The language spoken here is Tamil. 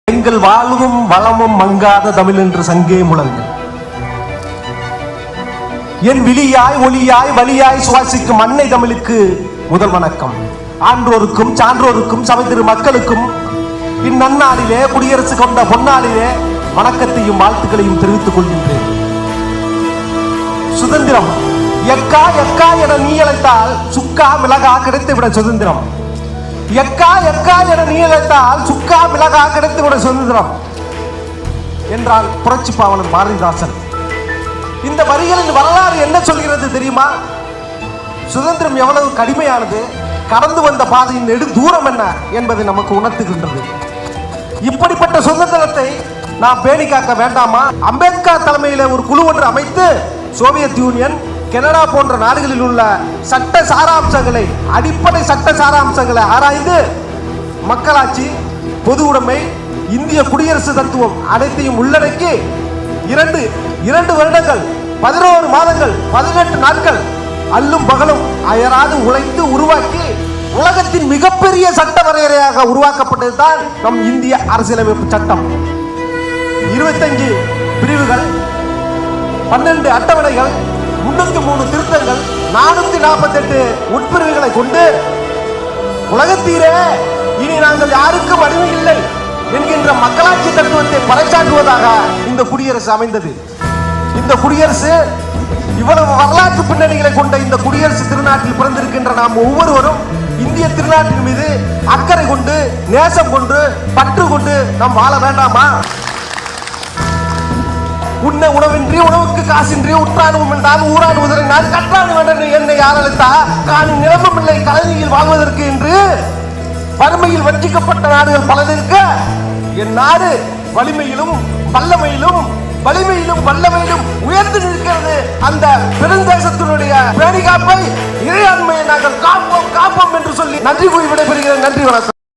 எங்கள் வாழ்வும் வளமும் மங்காத தமிழ் என்று சங்கே முழங்கு. என் விழியாய் ஒளியாய் வலியாய் சுவாசிக்கும் அன்னை தமிழுக்கு முதல் வணக்கம். ஆன்றோருக்கும் சான்றோருக்கும் சபை திரு மக்களுக்கும் இந்நன்னாளிலே குடியரசு கொண்ட பொன்னாளிலே வணக்கத்தையும் வாழ்த்துக்களையும் தெரிவித்துக் கொள்கின்றேன். சுதந்திரம் எக்கா எக்கா என நீ அழைத்தால் சுக்கா மிளகா கிடைத்துவிட சுதந்திரம். எக்கா எக்கா என நீ அழைத்தால் சுக்கா மிளகா கிடைத்துவிட சுதந்திரம் என்றால் புரட்சி பாவலர் பாரதிதாசன். இந்த வரிகளின் வரலாறு என்ன சொல்கிறது தெரியுமா? சுதந்திரம் எவ்வளவு கடுமையானது, கடந்து வந்த பாதையின் நெடு தூரம் என்ன என்பதை நமக்கு உணர்த்துகின்றது. இப்படிப்பட்ட சுதந்திரத்தை நாம் பேணி காக்க வேண்டாமா? அம்பேத்கர் தலைமையில ஒரு குழு ஒன்று அமைத்து சோவியத் யூனியன், கனடா போன்ற நாடுகளில் உள்ள சட்ட சாராம்சங்களை, அடிப்படை சட்ட சாராம்சங்களை ஆராய்ந்து மக்களாட்சி, பொது உடைமை, இந்திய குடியரசு தத்துவம் அனைத்தையும் உள்ளடக்கி 2 வருடங்கள் 11 மாதங்கள் 18 நாட்கள் அல்லும் பகலும் அயராது உழைத்து உருவாக்கி உலகத்தின் மிகப்பெரிய சட்ட வரையறையாக உருவாக்கப்பட்டதுதான் நம் இந்திய அரசியலமைப்பு சட்டம். 25 பிரிவுகள், 12 அட்டவணைகள், 303 திருத்தங்கள், 448 உட்பிரிவுகளை கொண்டு உலகத்தீரே இனி நாங்கள் யாருக்கும் அடிமை இல்லை என்கின்ற மக்களாட்சி தத்துவத்தை பறைசாற்றுவதாக இந்த குடியரசு அமைந்தது. இந்த குடியரசு இவ்வளவு வரலாற்று பின்னணிகளை கொண்ட இந்த குடியரசு திருநாட்டில் பிறந்திருக்கின்ற நாம் ஒவ்வொருவரும் இந்திய திருநாட்டின் மீது அக்கறை கொண்டு, நேசம் கொண்டு, பற்று கொண்டு நாம் வாழ வேண்டாமா? உன்னை உணவின்றி உணவுக்கு காசின்றி உற்றானும் என்றால் ஊரான் உதறினால் கற்றானு என்னை யார் அழைத்தா காணி நிலமும் இல்லை கலனியில் வாழ்வதற்கு என்று வறுமையில் வஞ்சிக்கப்பட்ட நாடுகள் பலதிருக்க என் நாடு வலிமையிலும் வல்லமையிலும் வல்லமையிலும் உயர்ந்து நிற்கிறது. அந்த பெருந்தேசத்தினுடைய பேணிகாப்பை, இறையாண்மையை நாங்கள் காப்போம் என்று சொல்லி நன்றி கூறி விடைபெறுகிறேன். நன்றி, வணக்கம்.